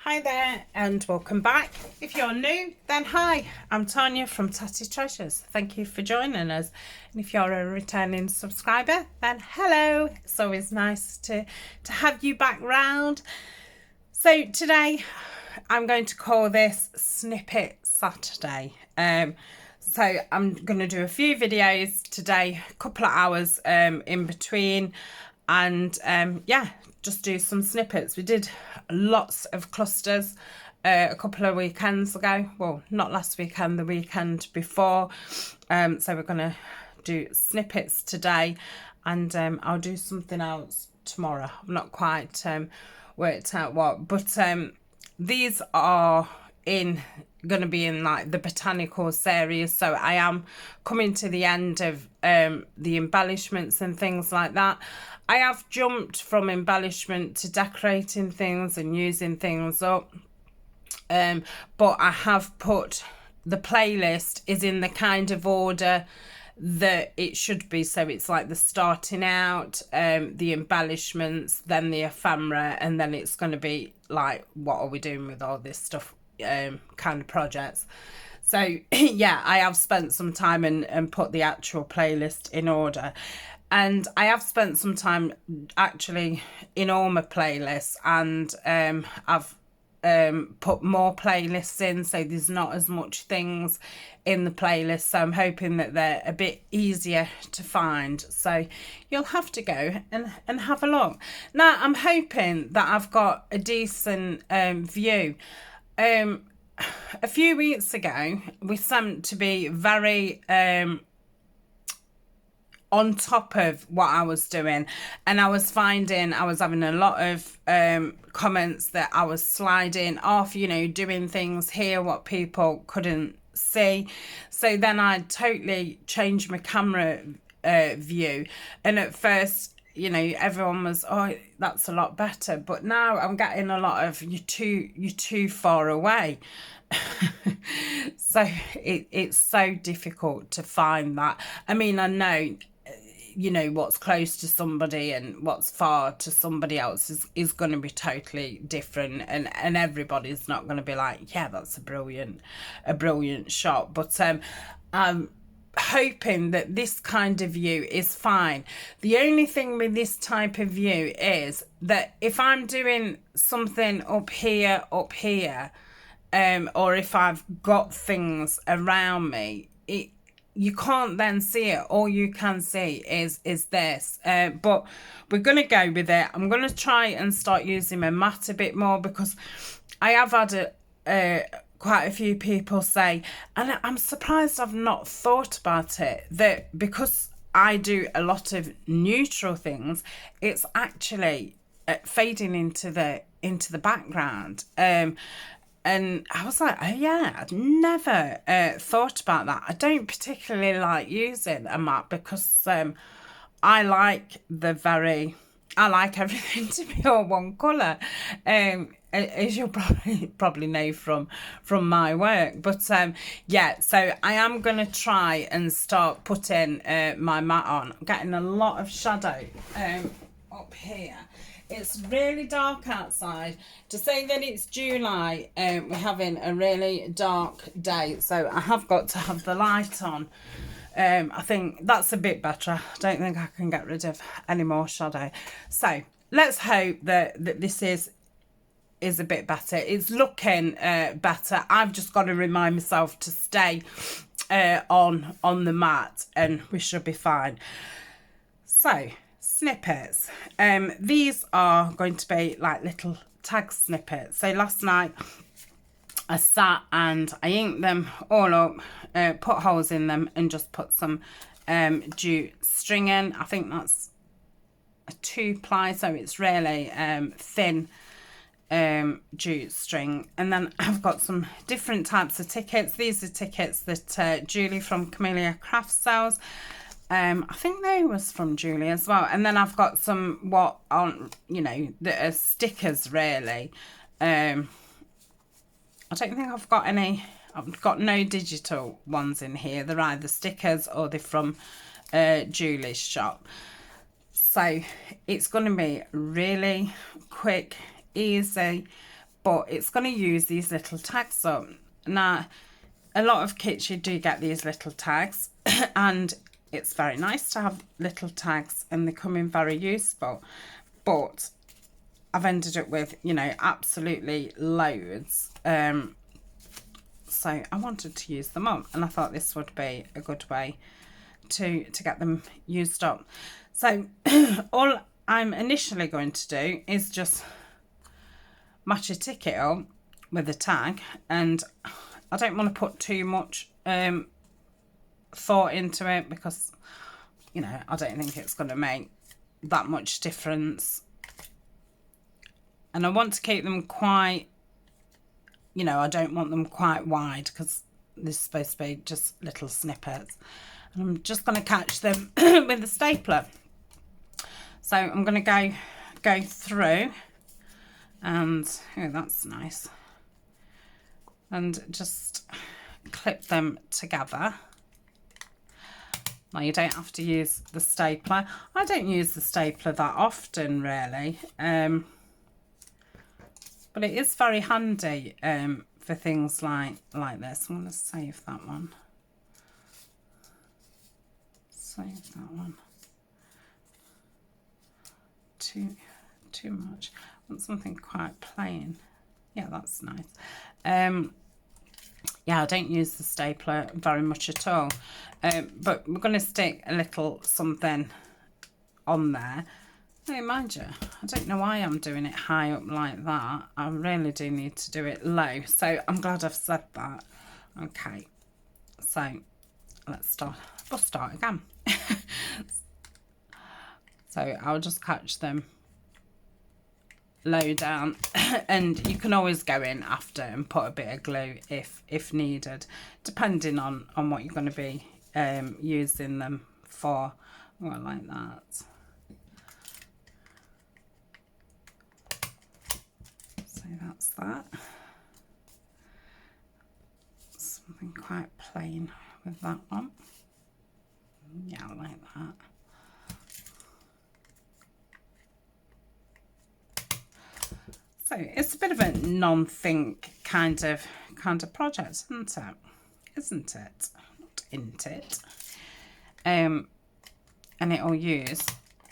Hi there and welcome back. If you're new, then hi, I'm Tania from Tatty Treasures. Thank you for joining us. And if you're a returning subscriber, then hello. It's always nice to have you back round. So today I'm going to call this Snippet Saturday. So I'm going to do a few videos today, a couple of hours in between, and yeah, just do some snippets. We did lots of clusters a couple of weekends ago. Well, not last weekend, the weekend before. So we're going to do snippets today, and I'll do something else tomorrow. I've not quite worked out what, but these are going to be in like the Botanical series, so I am coming to the end of the embellishments and things like that. I have jumped from embellishment to decorating things and using things up, but I have put the playlist is in the kind of order that it should be. So it's like the starting out, the embellishments, then the ephemera, and then it's going to be like, what are we doing with all this stuff kind of projects. So yeah, I have spent some time and put the actual playlist in order, and I have spent some time actually in all my playlists, and I've put more playlists in, so there's not as much things in the playlist, so I'm hoping that they're a bit easier to find. So you'll have to go and have a look. Now I'm hoping that I've got a decent view. A few weeks ago we seemed to be very on top of what I was doing, and I was finding I was having a lot of comments that I was sliding off, you know, doing things here what people couldn't see. So then I totally changed my camera view, and at first, you know, everyone was, oh, that's a lot better, but now I'm getting a lot of you're too far away. So it's so difficult to find that. I mean, I know, you know, what's close to somebody and what's far to somebody else is going to be totally different, and everybody's not going to be like, yeah, that's a brilliant shot. But I'm hoping that this kind of view is fine. The only thing with this type of view is that if I'm doing something up here, or if I've got things around me, you can't then see it. All you can see is this. But we're going to go with it. I'm going to try and start using my mat a bit more, because I have had quite a few people say, and I'm surprised I've not thought about it, that because I do a lot of neutral things, it's actually fading into the background. And I was like, oh yeah, I'd never thought about that. I don't particularly like using a mat, because I like everything to be all one colour, as you'll probably know from my work. But yeah, so I am going to try and start putting my mat on. I'm getting a lot of shadow up here. It's really dark outside. To say that it's July, we're having a really dark day, so I have got to have the light on. I think that's a bit better. I don't think I can get rid of any more shadow. So let's hope that this is a bit better. It's looking better. I've just got to remind myself to stay on the mat, and we should be fine. So snippets. These are going to be like little tag snippets. So last night I sat and I inked them all up, put holes in them, and just put some jute string in. I think that's a 2-ply, so it's really thin jute string. And then I've got some different types of tickets. These are tickets that Julie from Camellia Craft sells. I think they was from Julie as well. And then I've got some what aren't, you know, that are stickers really. I don't think I've got any. I've got no digital ones in here. They're either stickers or they're from Julie's shop. So it's going to be really quick, easy, but it's going to use these little tags up. Now, a lot of kits you do get these little tags, and it's very nice to have little tags, and they come in very useful. But I've ended up with, you know, absolutely loads. So I wanted to use them up, and I thought this would be a good way to get them used up. So all I'm initially going to do is just match a ticket up with a tag, and I don't want to put too much thought into it, because, you know, I don't think it's going to make that much difference. And I want to keep them quite, you know, I don't want them quite wide, because this is supposed to be just little snippets. And I'm just going to catch them with a stapler. So I'm going to go through, and oh, that's nice, and just clip them together. Now, you don't have to use the stapler. I don't use the stapler that often, really, but it is very handy for things like this. I'm going to save that one. Save that one. Too much. I want something quite plain. Yeah, that's nice. Yeah, I don't use the stapler very much at all. But we're going to stick a little something on there. Now, mind you, I don't know why I'm doing it high up like that. I really do need to do it low. So I'm glad I've said that. Okay. So let's start. We'll start again. So I'll just catch them low down, and you can always go in after and put a bit of glue if needed, depending on what you're going to be using them for. Oh, I like that. So that's that. Something quite plain with that one. Yeah, I like that. So it's a bit of a non-think kind of project, isn't it? Isn't it? Not isn't it? And it'll use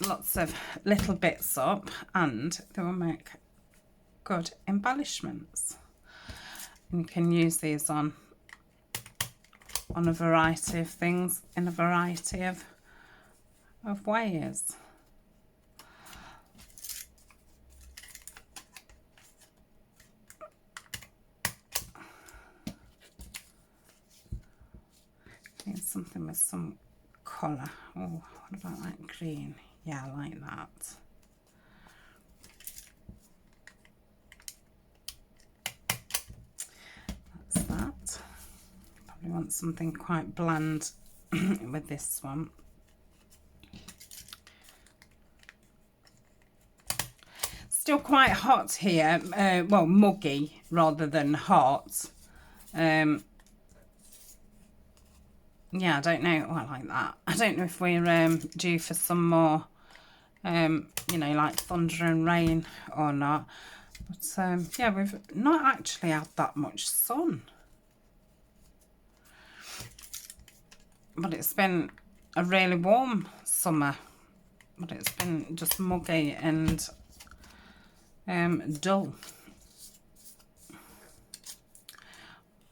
lots of little bits up, and they will make good embellishments. And you can use these on a variety of things in a variety of ways. Need something with some colour. Oh, what about that green? Yeah, I like that. That's that. Probably want something quite bland with this one. Still quite hot here. Well, muggy rather than hot. Yeah, I don't know. Oh, I like that. I don't know if we're due for some more, you know, like thunder and rain or not. But yeah, we've not actually had that much sun. But it's been a really warm summer. But it's been just muggy and dull.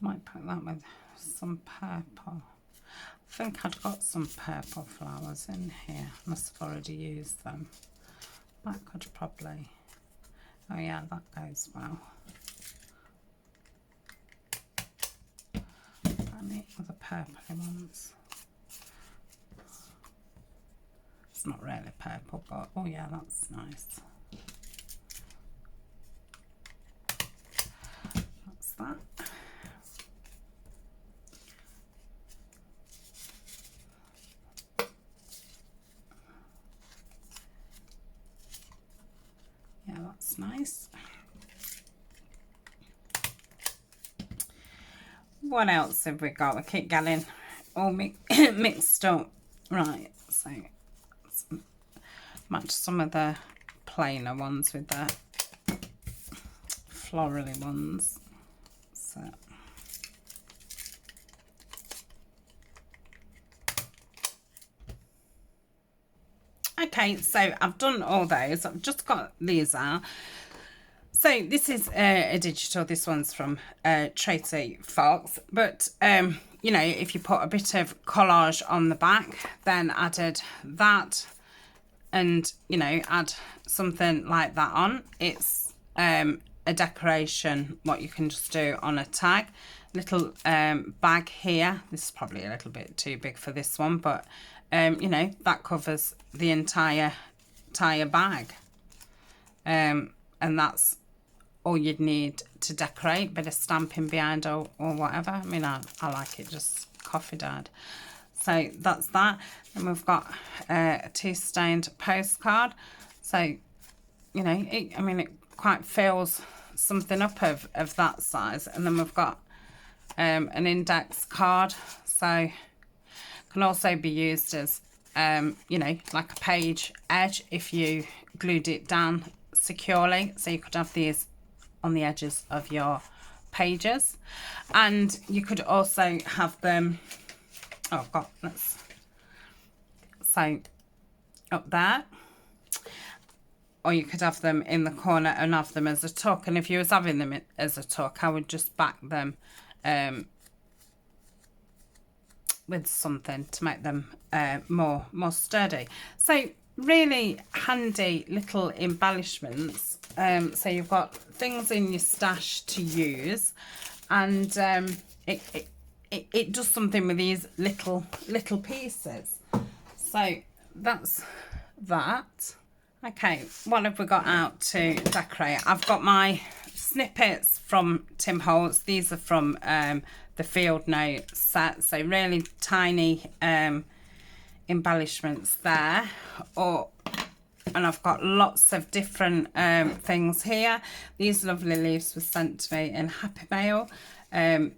Might put that with some purple. I think I'd got some purple flowers in here. Must have already used them. That could probably... Oh yeah, that goes well. Any other purpley ones? It's not really purple, but oh yeah, that's nice. That's that. Yeah, that's nice. What else have we got? We keep getting all mixed up. Right, so match some of the plainer ones with the florally ones. So okay, so I've done all those. I've just got these out. So this is a digital. This one's from Tracy Fox. But, you know, if you put a bit of collage on the back, then added that and, you know, add something like that on. It's a decoration, what you can just do on a tag. Little bag here. This is probably a little bit too big for this one, but, you know, that covers the entire bag. And that's all you'd need to decorate. Bit of stamping behind or whatever. I mean, I like it just coffee dyed. So that's that. And we've got a tea stained postcard. So, you know, I mean, it quite fills something up of that size. And then we've got an index card. So can also be used as, you know, like a page edge if you glued it down securely. So you could have these on the edges of your pages, and you could also have them, oh god, so up there, or you could have them in the corner and have them as a tuck. And if you was having them as a tuck, I would just back them with something to make them more sturdy. So really handy little embellishments. So you've got things in your stash to use, and it does something with these little pieces. So that's that. Okay, what have we got out to decorate? I've got my snippets from Tim Holtz. These are from the Field Note set, so really tiny embellishments there. And I've got lots of different things here. These lovely leaves were sent to me in Happy Mail.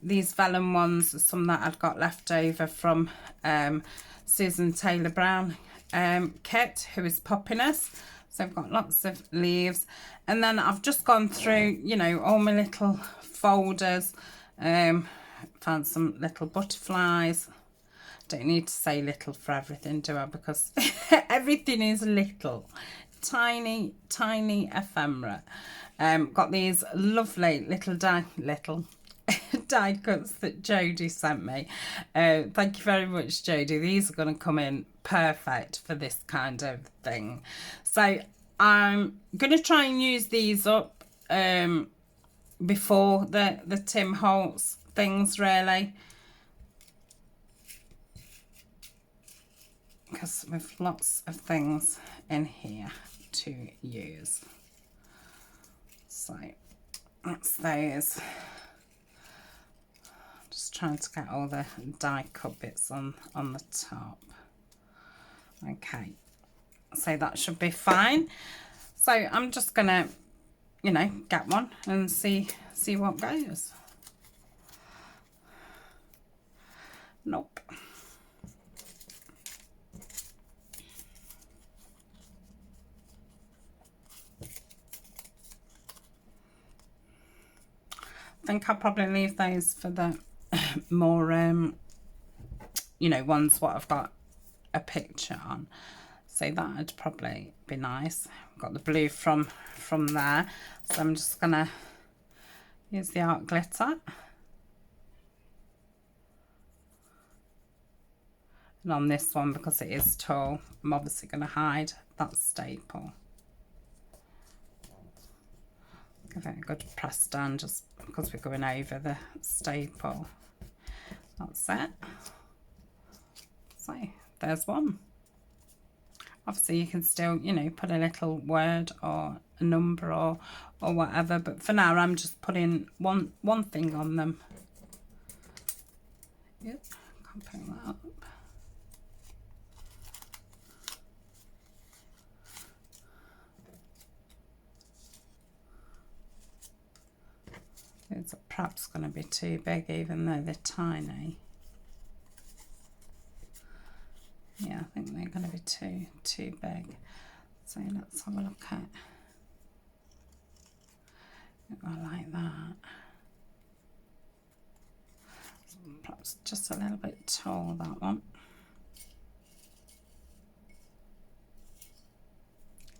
These vellum ones are some that I've got left over from Susan Taylor Brown kit, who is Poppiness. So I've got lots of leaves. And then I've just gone through, you know, all my little folders. Found some little butterflies. Don't need to say little for everything, do I? Because everything is little. Tiny ephemera. Got these lovely little die cuts that Jodie sent me. Thank you very much, Jodie. These are going to come in perfect for this kind of thing. So I'm going to try and use these up before the Tim Holtz things, really. Because we've lots of things in here to use. So that's those. Just trying to get all the die cut bits on the top. Okay, so that should be fine. So I'm just gonna, you know, get one and see what goes. Nope. I think I'll probably leave those for the more, you know, ones what I've got a picture on. So that would probably be nice. I've got the blue from there. So I'm just going to use the art glitter. And on this one, because it is tall, I'm obviously going to hide that staple. Give it a good press down just because we're going over the staple. That's it. So there's one. Obviously you can still, you know, put a little word or a number or whatever, but for now I'm just putting one thing on them. Yep, can't pick that up. It's perhaps going to be too big, even though they're tiny. Yeah, I think they're going to be too big. So let's have a look at I like that. Perhaps just a little bit tall, that one.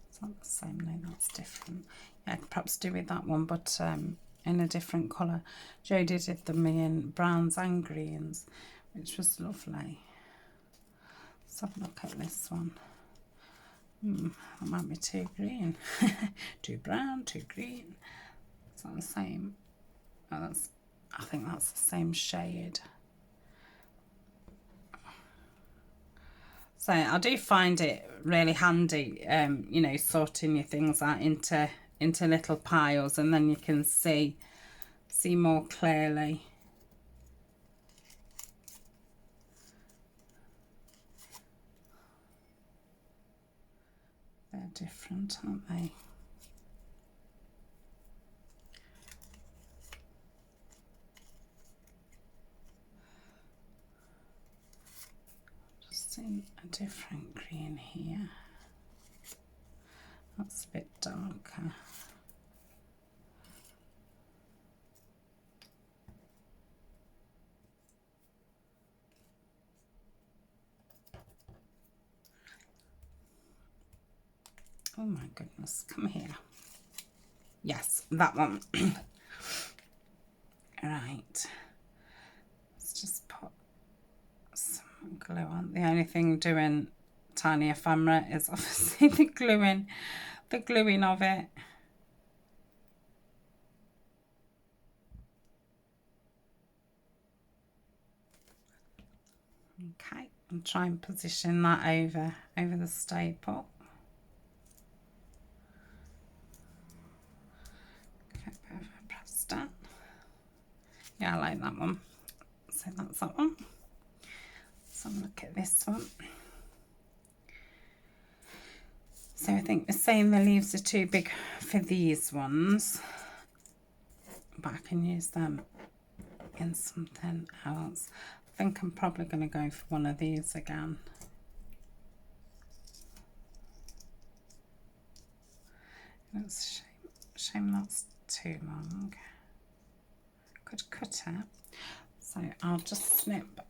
It's not the same, no, that's different. Yeah, I could perhaps do with that one, but in a different colour. Jodie did them in browns and greens, which was lovely. Let's have a look at this one. That might be too green. Too brown, too green. It's not the same. Oh, I think that's the same shade. So I do find it really handy, you know, sorting your things out into little piles, and then you can see more clearly. They're different, aren't they? Just in a different green here. That's a bit darker. Oh my goodness, come here. Yes, that one. Right. Let's just put some glue on. The only thing doing tiny ephemera is obviously the gluing of it. Okay, and try and position that over the staple. Okay, press down. Yeah, I like that one. So that's that one. Let's have a look at this one. So I think they're saying the leaves are too big for these ones, but I can use them in something else. I think I'm probably going to go for one of these again. It's a shame that's too long. Could cut it. So I'll just snip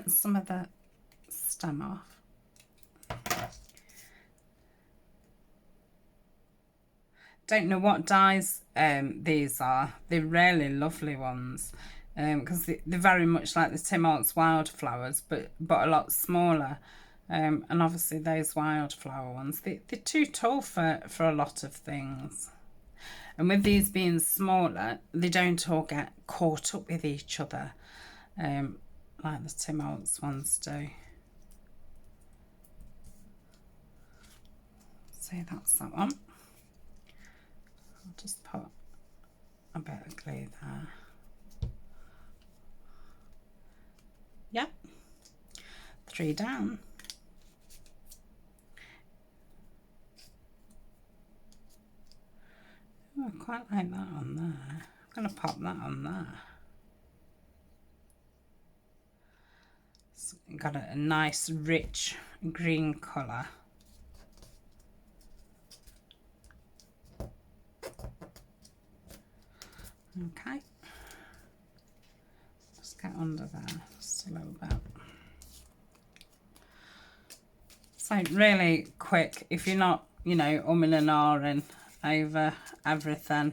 some of the stem off. Don't know what dyes these are. They're really lovely ones, because they're very much like the Tim Holtz wildflowers, but a lot smaller. And obviously those wildflower ones, they're too tall for a lot of things. And with these being smaller, they don't all get caught up with each other, like the Tim Holtz ones do. So that's that one. I'll just put a bit of glue there. Yep, 3 down. Oh, I quite like that on there. I'm going to pop that on there. It's got a nice rich green colour. Okay, just get under there just a little bit. So really quick, if you're not, you know, umming and ahhing over everything.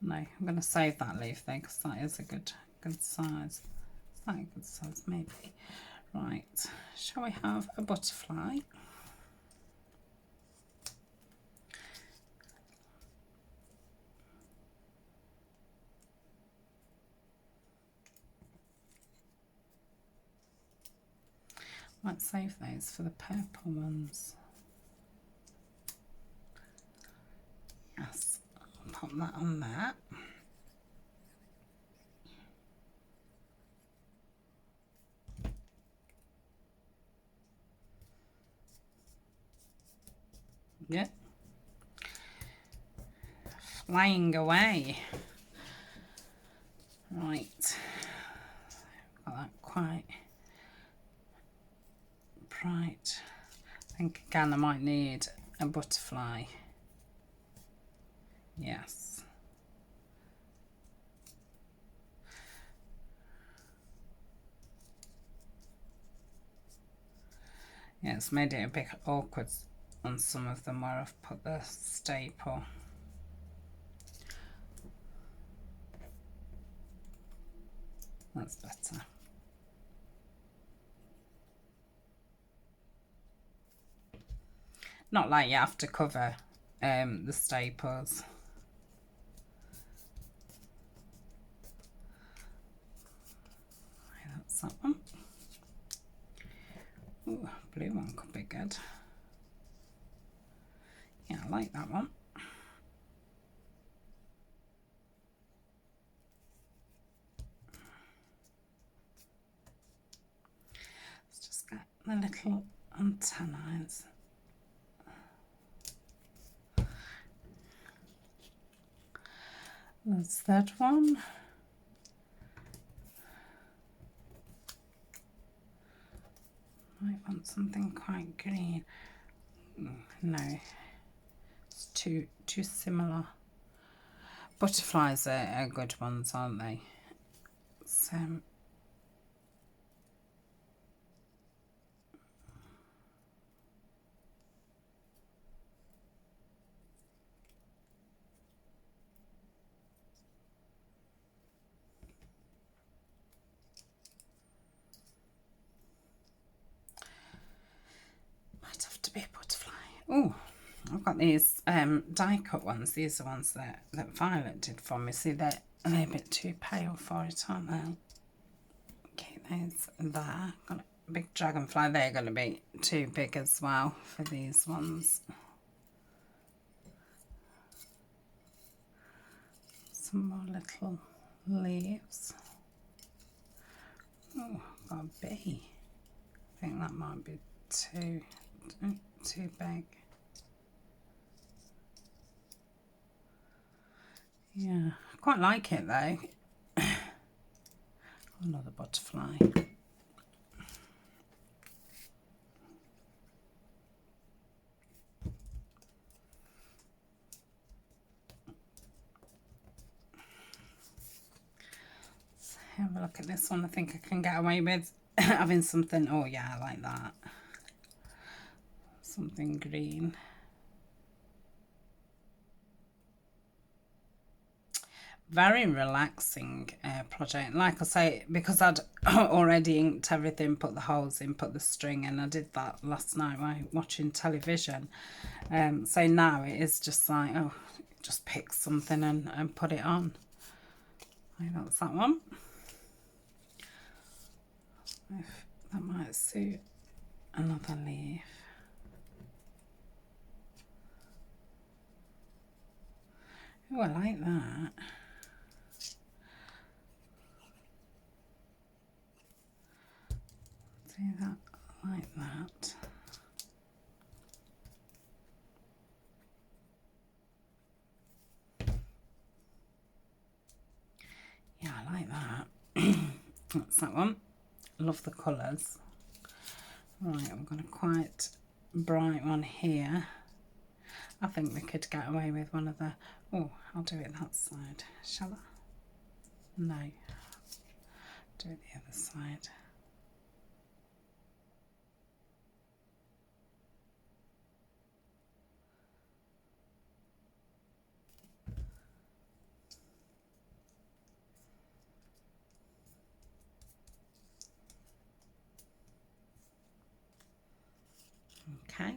No, I'm going to save that leaf there because that is a good size. Is that a good size? Maybe. Right, shall we have a butterfly? Might save those for the purple ones. Yes, I'll pop that on there. Yeah. Flying away. Right. Got that quite bright. I think again I might need a butterfly. Yes. Yeah, it's made it a bit awkward on some of them where I've put the staple. That's better. Not like you have to cover the staples. That's that one. Ooh, blue one could be good. Yeah, I like that one. Let's just get the little antennas. That's that one. Might want something quite green. No, it's too similar. Butterflies are good ones, aren't they? So might have to be a butterfly. Oh, I've got these die cut ones. These are ones that Violet did for me. See, they're a bit too pale for it, aren't they? Okay, those there. Got a big dragonfly. They're going to be too big as well for these ones. Some more little leaves. Oh, got a bee. I think that might be too big. Yeah, I quite like it though. Another butterfly. Let's have a look at this one. I think I can get away with having something. Oh yeah, I like that. Something green. Very relaxing project. Like I say, because I'd already inked everything, put the holes in, put the string in. I did that last night while watching television. So now it is just like, oh, just pick something and put it on. I think that's that one. If that might suit another leaf. Oh, I like that. See that, like that. Yeah, I like that. That's that one. Love the colours. Right, I'm going to quite bright one here. I think we could get away with one of the... Oh, I'll do it that side. Shall I? No. Do it the other side. Okay.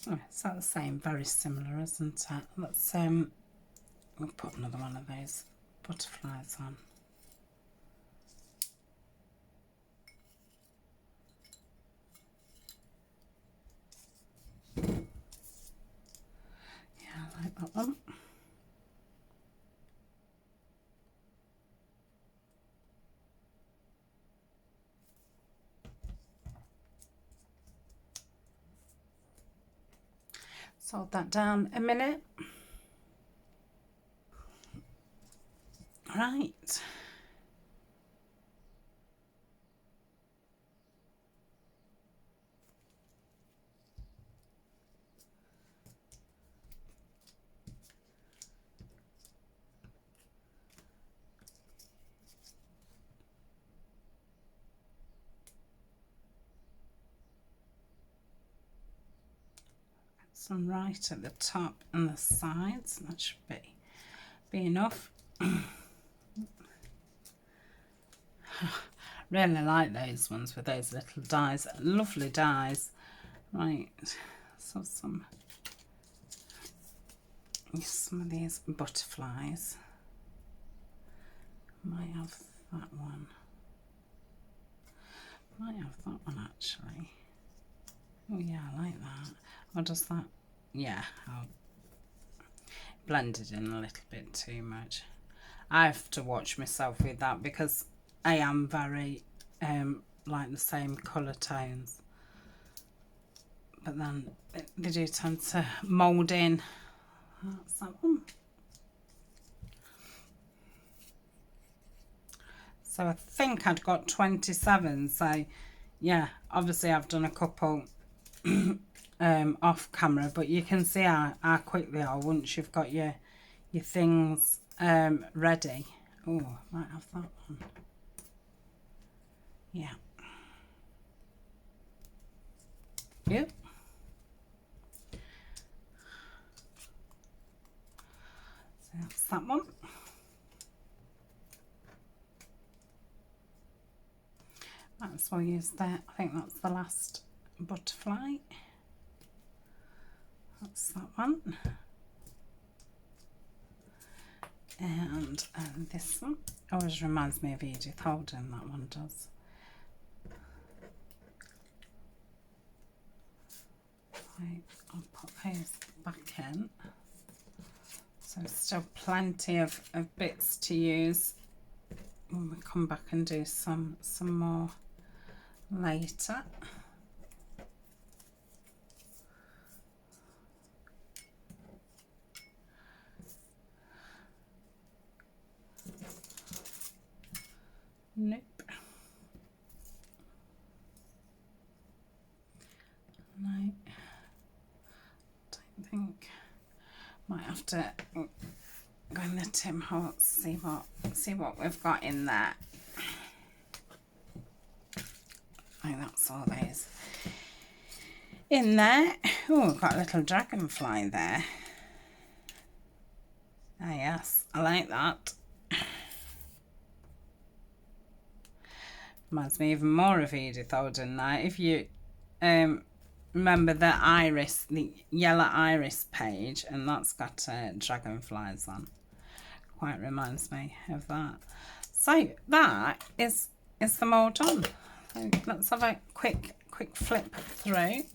Oh, it's the same, very similar, isn't it? Let's we'll put another one of those butterflies on. Yeah, I like that one. Hold that down a minute. Right. some right at the top and the sides. That should be enough. Really like those ones with those little dies. Lovely dies. Right, so some of these butterflies. Might have that one. Might have that one actually. Oh yeah, I like that. Or does that? Yeah, I'll blend it in a little bit too much. I have to watch myself with that because I am very like the same colour tones. But then they do tend to mould in. That's that one. So I think I'd got 27. So yeah, obviously I've done a couple off camera, but you can see how quick they are once you've got your things ready. Oh, might have that one. Yeah. Yep. So that's that one. Might as well use that. I think that's the last butterfly. That's that one. And this one always reminds me of Edith Holden, that one does. Right, I'll put those back in. So still plenty of bits to use when we come back and do some more later. Nope. No. Don't think. Might have to go in the Tim Hortons, see what we've got in there. I think that's all those in there. Oh, we've got a little dragonfly there. Ah yes, I like that. Reminds me even more of Edith Holden now. If you remember the iris, the yellow iris page, and that's got dragonflies on. Quite reminds me of that. So that is them all done. So let's have a quick flip through.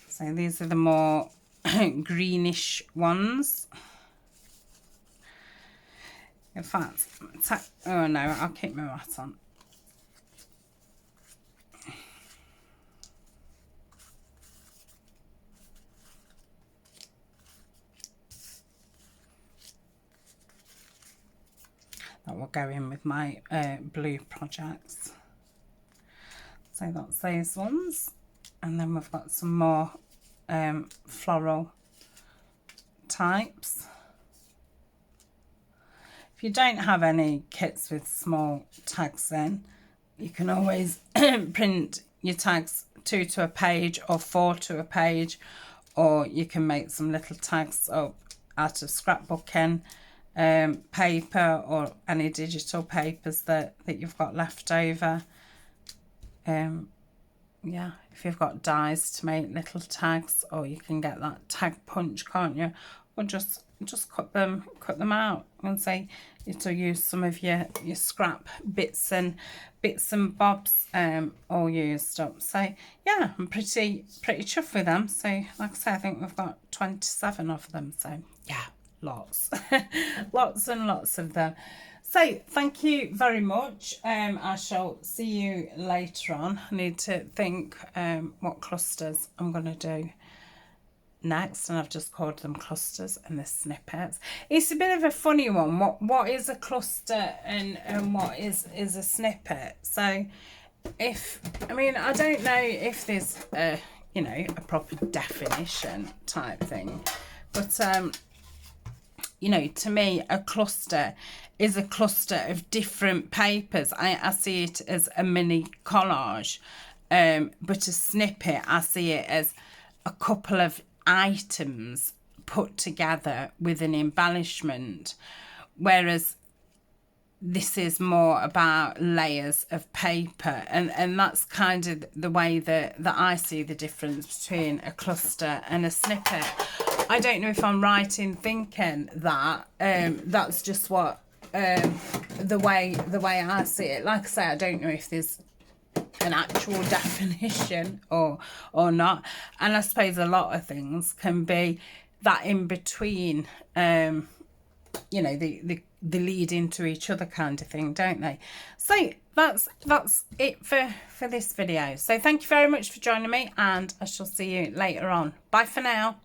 So these are the more greenish ones. In fact, oh no, I'll keep my mat on. That will go in with my blue projects. So that's those ones. And then we've got some more floral types. If you don't have any kits with small tags in, you can always print your tags 2 to a page or 4 to a page, or you can make some little tags up out of scrapbooking paper or any digital papers that you've got left over. Yeah, if you've got dies to make little tags, or you can get that tag punch, can't you? Or just cut them out and say it'll use some of your scrap bits and bobs all used up. So yeah, I'm pretty chuffed with them. So like I say, I think we've got 27 of them. So yeah, lots lots and lots of them. So thank you very much. I shall see you later on. I need to think what clusters I'm going to do next, and I've just called them clusters and the snippets. It's a bit of a funny one. What is a cluster and what is a snippet? So I don't know if there's a proper definition type thing, but to me a cluster is a cluster of different papers. I see it as a mini collage. But a snippet, I see it as a couple of items put together with an embellishment, whereas this is more about layers of paper, and that's kind of the way that I see the difference between a cluster and a snippet. I don't know if I'm right in thinking that. That's just what the way I see it. Like I say, I don't know if there's an actual definition or not, and I suppose a lot of things can be that in between, you know, the lead into each other kind of thing, don't they? So that's it for this video. So thank you very much for joining me, and I shall see you later on. Bye for now.